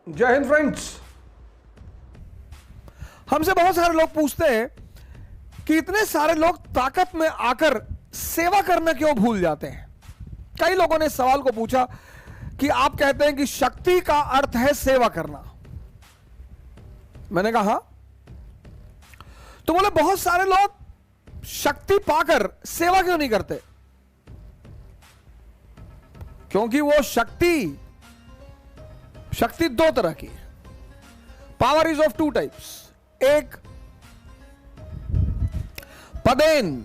जय हिंद फ्रेंड्स। हमसे बहुत सारे लोग पूछते हैं कि इतने सारे लोग ताकत में आकर सेवा करना क्यों भूल जाते हैं। कई लोगों ने इस सवाल को पूछा कि आप कहते हैं कि शक्ति का अर्थ है सेवा करना। मैंने कहा तो बोले बहुत सारे लोग शक्ति पाकर सेवा क्यों नहीं करते, क्योंकि वो शक्ति दो तरह की है। Power is of two types. एक पदेन,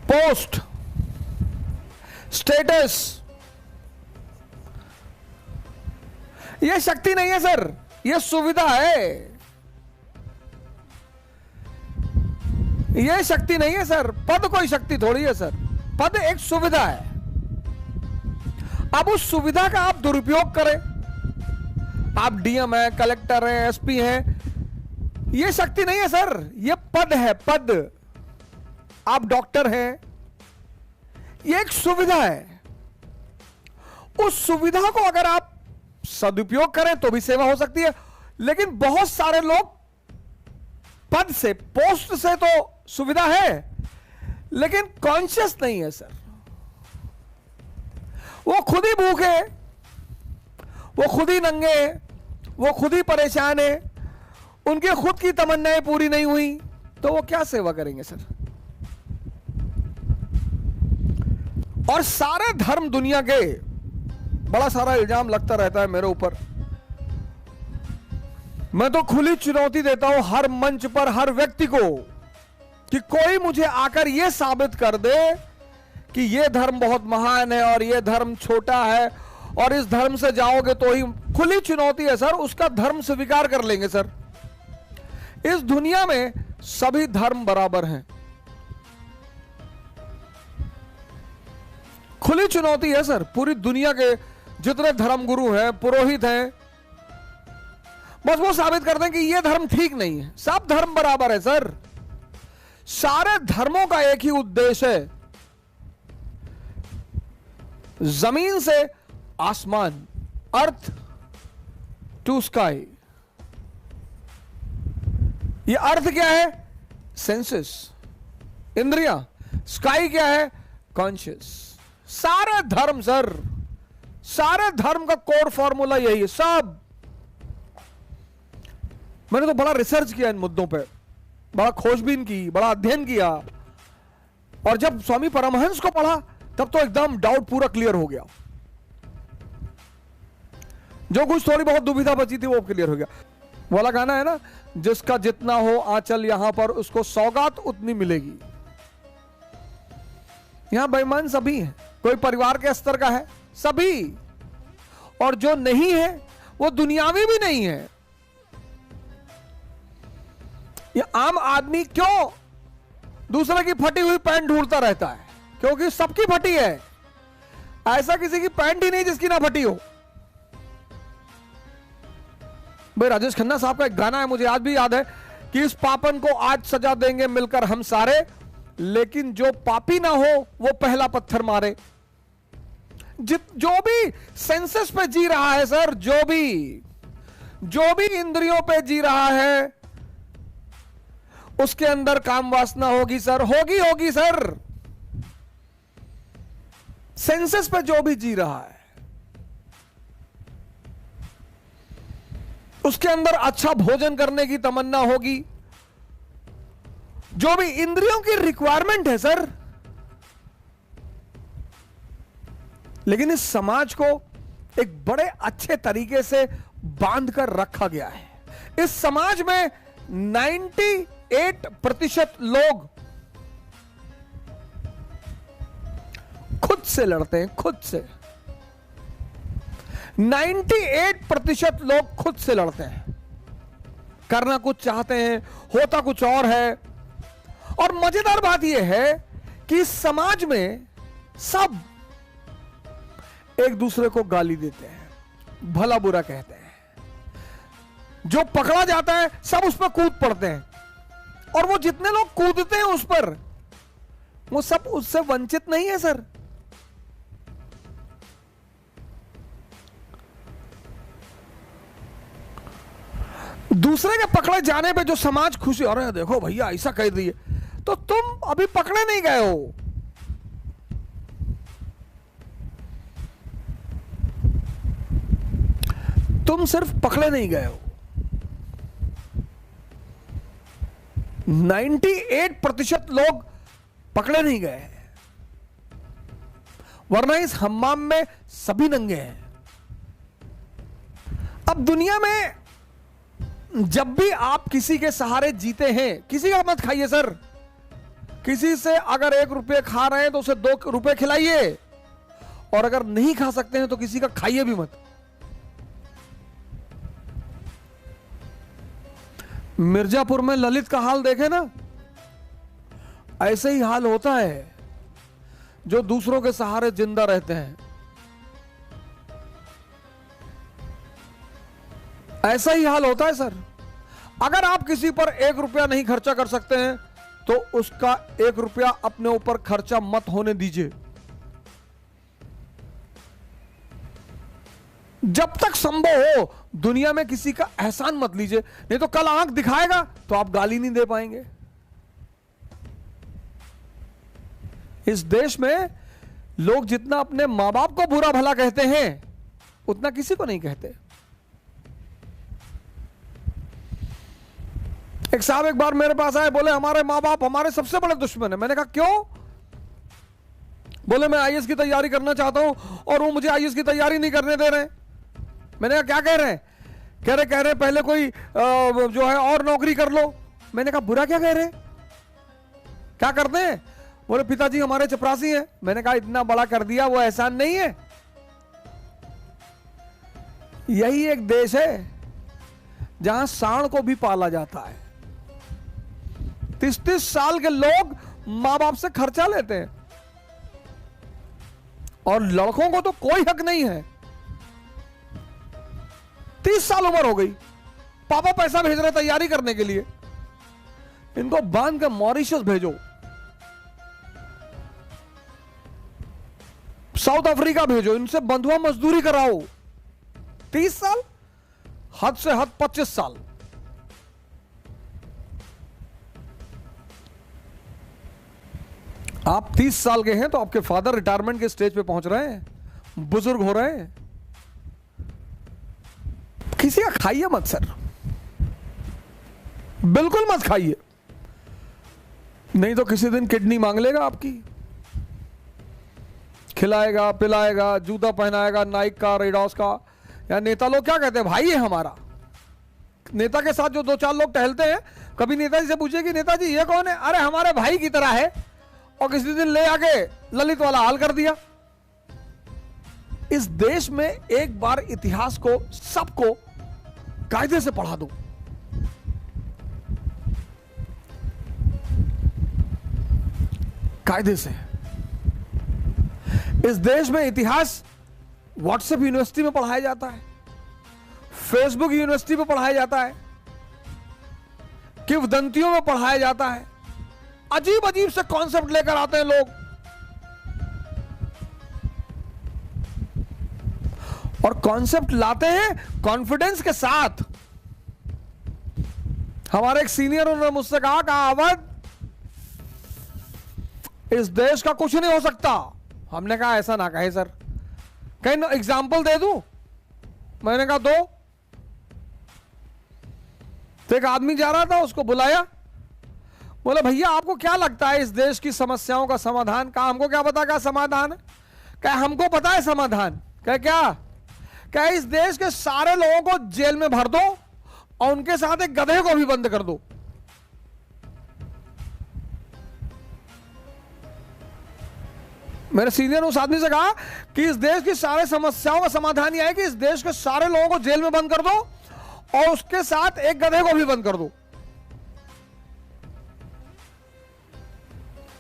पोस्ट, स्टेटस। यह शक्ति नहीं है सर, यह सुविधा है। यह शक्ति नहीं है सर, पद कोई शक्ति थोड़ी है सर, पद एक सुविधा है। अब उस सुविधा का आप दुरुपयोग करें, आप डीएम है, कलेक्टर है, एसपी हैं, यह शक्ति नहीं है सर, यह पद है, पद। आप डॉक्टर हैं, यह एक सुविधा है। उस सुविधा को अगर आप सदुपयोग करें तो भी सेवा हो सकती है। लेकिन बहुत सारे लोग पद से, पोस्ट से तो सुविधा है लेकिन कॉन्शियस नहीं है सर। वो खुद ही भूखे, वो खुद ही नंगे, वो खुद ही परेशान है, उनके खुद की तमन्नाएं पूरी नहीं हुई तो वो क्या सेवा करेंगे सर। और सारे धर्म दुनिया के, बड़ा सारा इल्जाम लगता रहता है मेरे ऊपर। मैं तो खुली चुनौती देता हूं हर मंच पर हर व्यक्ति को कि कोई मुझे आकर यह साबित कर दे कि यह धर्म बहुत महान है और यह धर्म छोटा है और इस धर्म से जाओगे तो ही। खुली चुनौती है सर, उसका धर्म स्वीकार कर लेंगे सर। इस दुनिया में सभी धर्म बराबर हैं। खुली चुनौती है सर, पूरी दुनिया के जितने धर्म गुरु हैं, पुरोहित हैं, बस वो साबित कर दें कि यह धर्म ठीक नहीं है। सब धर्म बराबर है सर। सारे धर्मों का एक ही उद्देश्य है, जमीन से आसमान, अर्थ टू स्काई। ये अर्थ क्या है? सेंसेस, इंद्रियां। स्काई क्या है? कॉन्शियस। सारे धर्म सर, सारे धर्म का कोर फॉर्मूला यही है सब। मैंने तो बड़ा रिसर्च किया इन मुद्दों पे, बड़ा खोजबीन की, बड़ा अध्ययन किया, और जब स्वामी परमहंस को पढ़ा तब तो एकदम डाउट पूरा क्लियर हो गया। जो कुछ थोड़ी बहुत दुविधा बची थी वो क्लियर हो गया। वाला गाना है ना, जिसका जितना हो आंचल यहां पर उसको सौगात उतनी मिलेगी। यहां बेईमान सभी हैं, कोई परिवार के स्तर का है सभी, और जो नहीं है वो दुनियावी भी नहीं है। ये आम आदमी क्यों दूसरे की फटी हुई पैंट ढूंढता रहता है? क्योंकि सबकी फटी है। ऐसा किसी की पैंट ही नहीं जिसकी ना फटी हो। भाई राजेश खन्ना साहब का एक गाना है, मुझे आज भी याद है, कि इस पापन को आज सजा देंगे मिलकर हम सारे, लेकिन जो पापी ना हो वो पहला पत्थर मारे। जो भी सेंसस पे जी रहा है सर, जो भी इंद्रियों पे जी रहा है, उसके अंदर काम वासना होगी सर, होगी सर। सेंसस पे जो भी जी रहा है उसके अंदर अच्छा भोजन करने की तमन्ना होगी, जो भी इंद्रियों की रिक्वायरमेंट है सर। लेकिन इस समाज को एक बड़े अच्छे तरीके से बांध कर रखा गया है। इस समाज में 98% लोग खुद से लड़ते हैं, खुद से। 98% लोग खुद से लड़ते हैं, करना कुछ चाहते हैं, होता कुछ और है। और मजेदार बात यह है कि इस समाज में सब एक दूसरे को गाली देते हैं, भला बुरा कहते हैं। जो पकड़ा जाता है सब उस पर कूद पड़ते हैं, और वो जितने लोग कूदते हैं उस पर, वो सब उससे वंचित नहीं है सर। दूसरे के पकड़े जाने पे जो समाज खुशी, अरे देखो भैया ऐसा कह दिए, तो तुम अभी पकड़े नहीं गए हो। तुम सिर्फ पकड़े नहीं गए हो। 98% लोग पकड़े नहीं गए हैं, वरना इस हम्माम में सभी नंगे हैं। अब दुनिया में जब भी आप किसी के सहारे जीते हैं, किसी का मत खाइए सर। किसी से अगर 1 रुपये खा रहे हैं तो उसे 2 रुपये खिलाइए, और अगर नहीं खा सकते हैं तो किसी का खाइए भी मत। मिर्जापुर में ललित का हाल देखे ना, ऐसे ही हाल होता है जो दूसरों के सहारे जिंदा रहते हैं। ऐसा ही हाल होता है सर। अगर आप किसी पर 1 रुपया नहीं खर्चा कर सकते हैं तो उसका 1 रुपया अपने ऊपर खर्चा मत होने दीजिए। जब तक संभव हो दुनिया में किसी का एहसान मत लीजिए, नहीं तो कल आंख दिखाएगा तो आप गाली नहीं दे पाएंगे। इस देश में लोग जितना अपने मां बाप को बुरा भला कहते हैं उतना किसी को नहीं कहते। एक साहब एक बार मेरे पास आए, बोले हमारे मां बाप हमारे सबसे बड़े दुश्मन है। मैंने कहा क्यों? बोले मैं आईएएस की तैयारी करना चाहता हूं और वो मुझे आईएएस की तैयारी नहीं करने दे रहे। मैंने कहा क्या कह रहे हैं? कह रहे पहले कोई जो है और नौकरी कर लो। मैंने कहा बुरा क्या कह रहे हैं? क्या करते हैं? बोले पिताजी हमारे चपरासी हैं। मैंने कहा इतना बड़ा कर दिया, वो एहसान नहीं है। यही एक देश है जहां सांड को भी पाला जाता है। 30-30 साल के लोग मां बाप से खर्चा लेते हैं, और लड़कों को तो कोई हक नहीं है। 30 साल उम्र हो गई, पापा पैसा भेज रहे तैयारी करने के लिए, इनको बांध के मॉरिशस भेजो, साउथ अफ्रीका भेजो, इनसे बंधुआ मजदूरी कराओ। 30 साल, हद से हद 25 साल। आप 30 साल के हैं तो आपके फादर रिटायरमेंट के स्टेज पे पहुंच रहे हैं, बुजुर्ग हो रहे हैं। किसी का खाइए मत सर, बिल्कुल मत खाइए, नहीं तो किसी दिन किडनी मांग लेगा आपकी। खिलाएगा पिलाएगा, जूता पहनाएगा नाइक का, रेडॉस का। या नेता लोग क्या कहते हैं, भाई है हमारा। नेता के साथ जो 2-4 लोग टहलते हैं, कभी नेताजी से पूछे कि नेताजी ये कौन है? अरे हमारे भाई की तरह है। और किसी दिन ले आके ललित वाला हाल कर दिया। इस देश में एक बार इतिहास को सबको कायदे से पढ़ा दो। कायदे से। इस देश में इतिहास व्हाट्सएप यूनिवर्सिटी में पढ़ाया जाता है, फेसबुक यूनिवर्सिटी में पढ़ाया जाता है, किंवदंतियों में पढ़ाया जाता है। अजीब अजीब से कॉन्सेप्ट लेकर आते हैं लोग, और कॉन्सेप्ट लाते हैं कॉन्फिडेंस के साथ। हमारे एक सीनियर उन्होंने मुझसे कहा अवध इस देश का कुछ नहीं हो सकता। हमने कहा ऐसा ना कहे सर, कहीं एग्जाम्पल दे दूं? मैंने कहा दो। तो एक आदमी जा रहा था, उसको बुलाया, बोले भैया आपको क्या लगता है इस देश की समस्याओं का समाधान? कहा हमको क्या पता क्या समाधान है? क्या हमको पता है समाधान? क्या इस देश के सारे लोगों को जेल में भर दो और उनके साथ एक गधे को भी बंद कर दो। मेरे सीनियर उस आदमी से कहा कि इस देश की सारे समस्याओं का समाधान यह है कि इस देश के सारे लोगों को जेल में बंद कर दो और उसके साथ एक गधे को भी बंद कर दो।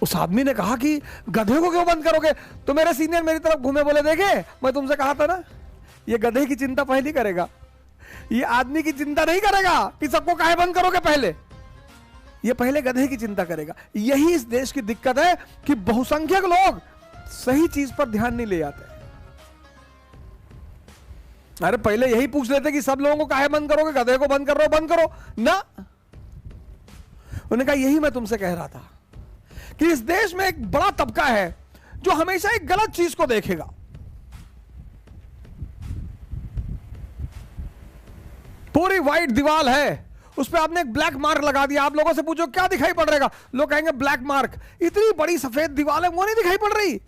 उस आदमी ने कहा कि गधे को क्यों बंद करोगे? तो मेरे सीनियर मेरी तरफ घूमे, बोले देखे मैं तुमसे कहा था ना, ये गधे की चिंता पहले करेगा, ये आदमी की चिंता नहीं करेगा कि सबको काहे बंद करोगे। पहले ये पहले गधे की चिंता करेगा। यही इस देश की दिक्कत है कि बहुसंख्यक लोग सही चीज पर ध्यान नहीं ले जाते। अरे पहले यही पूछ लेते कि सब लोगों को काहे बंद करोगे, गधे को बंद कर रहे हो, बंद करो ना। उन्होंने कहा यही मैं तुमसे कह रहा था कि इस देश में एक बड़ा तबका है जो हमेशा एक गलत चीज को देखेगा। पूरी व्हाइट दीवार है, उस पर आपने एक ब्लैक मार्क लगा दिया। आप लोगों से पूछो क्या दिखाई पड़ रहेगा, लोग कहेंगे ब्लैक मार्क। इतनी बड़ी सफेद दीवार है वो नहीं दिखाई पड़ रही।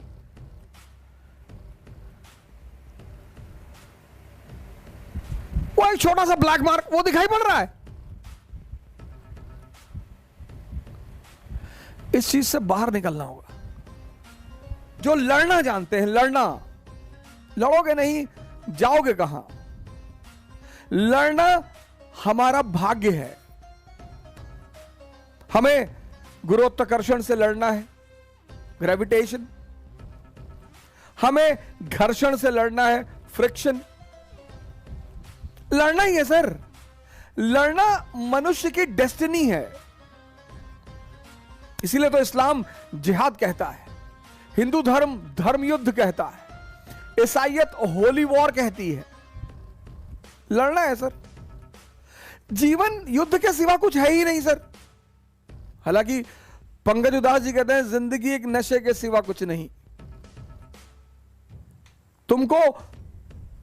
वो एक छोटा सा ब्लैक मार्क वो दिखाई पड़ रहा है। इस चीज से बाहर निकलना होगा। जो लड़ना जानते हैं, लड़ना, लड़ोगे नहीं जाओगे कहां। लड़ना हमारा भाग्य है। हमें गुरुत्वाकर्षण से लड़ना है, ग्रेविटेशन। हमें घर्षण से लड़ना है, फ्रिक्शन। लड़ना ही है सर। लड़ना मनुष्य की डेस्टिनी है। इसीलिए तो इस्लाम जिहाद कहता है, हिंदू धर्म धर्म युद्ध कहता है, ईसाईयत होली वॉर कहती है। लड़ना है सर। जीवन युद्ध के सिवा कुछ है ही नहीं सर। हालांकि पंकज उदास जी कहते हैं जिंदगी एक नशे के सिवा कुछ नहीं। तुमको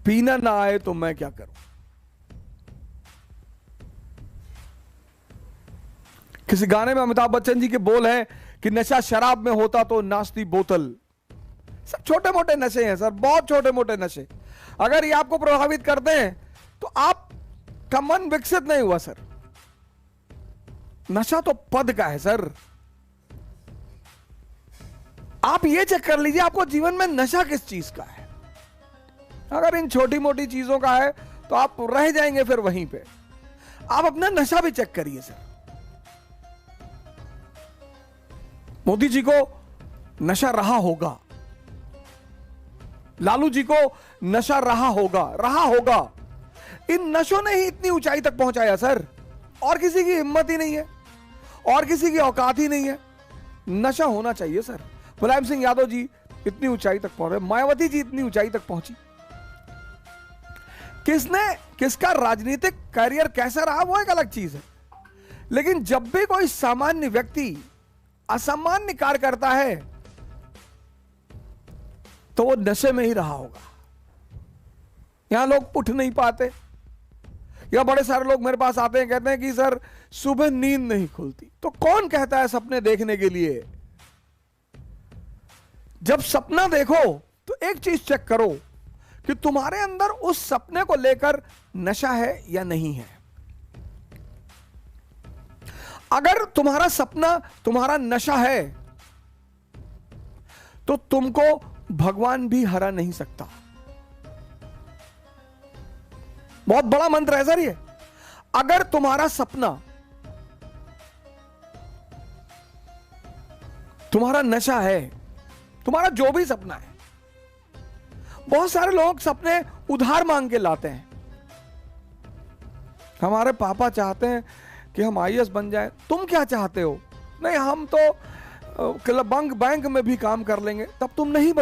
पीना ना आए तो मैं क्या करूं। किसी गाने में अमिताभ बच्चन जी के बोल हैं कि नशा शराब में होता तो नाश्ती बोतल। सब छोटे मोटे नशे हैं सर, बहुत छोटे मोटे नशे। अगर ये आपको प्रभावित करते हैं तो आपका मन विकसित नहीं हुआ सर। नशा तो पद का है सर। आप ये चेक कर लीजिए आपको जीवन में नशा किस चीज का है। अगर इन छोटी मोटी चीजों का है तो आप रह जाएंगे फिर वहीं पे। आप अपना नशा भी चेक करिए सर। मोदी जी को नशा रहा होगा, लालू जी को नशा रहा होगा। इन नशों ने ही इतनी ऊंचाई तक पहुंचाया सर। और किसी की हिम्मत ही नहीं है, और किसी की औकात ही नहीं है। नशा होना चाहिए सर। मुलायम सिंह यादव जी इतनी ऊंचाई तक पहुंचे, मायावती जी इतनी ऊंचाई तक पहुंची। किसका राजनीतिक करियर कैसा रहा वो एक अलग चीज है, लेकिन जब भी कोई सामान्य व्यक्ति असामान्य कार्य करता है तो वो नशे में ही रहा होगा। यहां लोग उठ नहीं पाते, या बड़े सारे लोग मेरे पास आते हैं कहते हैं कि सर सुबह नींद नहीं खुलती। तो कौन कहता है सपने देखने के लिए। जब सपना देखो तो एक चीज चेक करो कि तुम्हारे अंदर उस सपने को लेकर नशा है या नहीं है। अगर तुम्हारा सपना तुम्हारा नशा है तो तुमको भगवान भी हरा नहीं सकता। बहुत बड़ा मंत्र है सर ये। अगर तुम्हारा सपना तुम्हारा नशा है, तुम्हारा जो भी सपना है। बहुत सारे लोग सपने उधार मांग के लाते हैं। हमारे पापा चाहते हैं कि हम आईएएस बन जाएं। तुम क्या चाहते हो? नहीं हम तो बैंक में भी काम कर लेंगे। तब तुम नहीं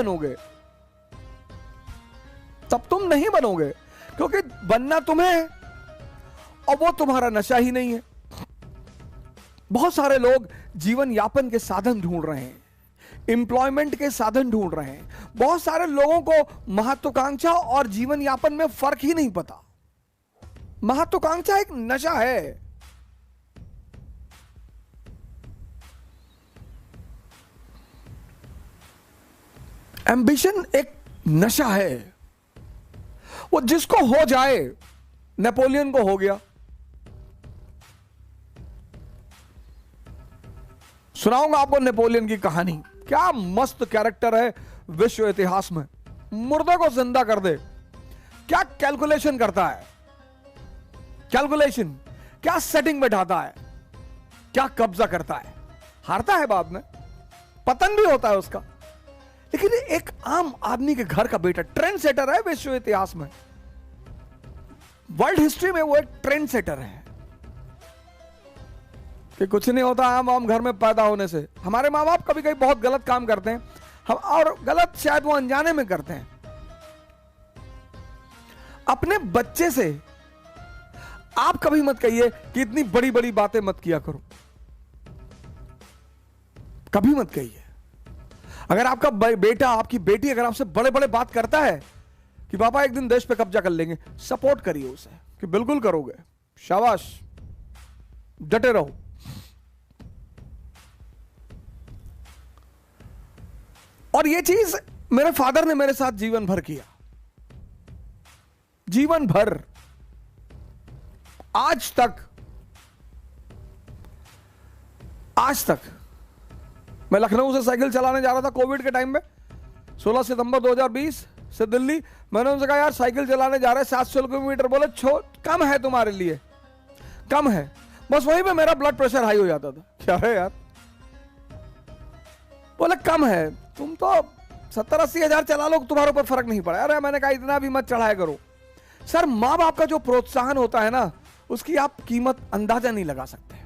बनोगे, क्योंकि बनना तुम्हें है और वो तुम्हारा नशा ही नहीं है। बहुत सारे लोग जीवन यापन के साधन ढूंढ रहे हैं, एम्प्लॉयमेंट के साधन ढूंढ रहे हैं। बहुत सारे लोगों को महत्वाकांक्षा और जीवन यापन में फर्क ही नहीं पता। महत्वाकांक्षा एक नशा है। एम्बिशन एक नशा है। वो जिसको हो जाए, नेपोलियन को हो गया। सुनाऊंगा आपको नेपोलियन की कहानी। क्या मस्त कैरेक्टर है विश्व इतिहास में। मुर्दे को जिंदा कर दे। क्या कैलकुलेशन करता है, क्या सेटिंग बैठाता है, क्या कब्जा करता है। हारता है बाद में, पतन भी होता है उसका, लेकिन एक आम आदमी के घर का बेटा ट्रेंड सेटर है विश्व इतिहास में। वर्ल्ड हिस्ट्री में वो एक ट्रेंड सेटर है कि कुछ नहीं होता आम घर में पैदा होने से। हमारे माँ बाप कभी कभी बहुत गलत काम करते हैं हम, और गलत शायद वो अनजाने में करते हैं। अपने बच्चे से आप कभी मत कहिए कि इतनी बड़ी बड़ी बातें मत किया करो, कभी मत कहिए। अगर आपका बेटा आपकी बेटी अगर आपसे बड़े बड़े बात करता है कि पापा एक दिन देश पे कब्जा कर लेंगे, सपोर्ट करिए उसे कि बिल्कुल करोगे, शाबाश, डटे रहो। और ये चीज मेरे फादर ने मेरे साथ जीवन भर किया, जीवन भर, आज तक मैं लखनऊ से साइकिल चलाने जा रहा था कोविड के टाइम में, 16 सितंबर 2020 से दिल्ली। मैंने उनसे कहा यार साइकिल चलाने जा रहे हैं 700 किलोमीटर, बोले कम है तुम्हारे लिए, कम है। बस वहीं पे मेरा ब्लड प्रेशर हाई हो जाता था, क्या है यार, बोले कम है, तुम तो 70-80 हजार चला लो, तुम्हारे ऊपर फर्क नहीं पड़ा। अरे मैंने कहा इतना भी मत चढ़ाया करो। सर माँ बाप का जो प्रोत्साहन होता है ना, उसकी आप कीमत अंदाजा नहीं लगा सकते।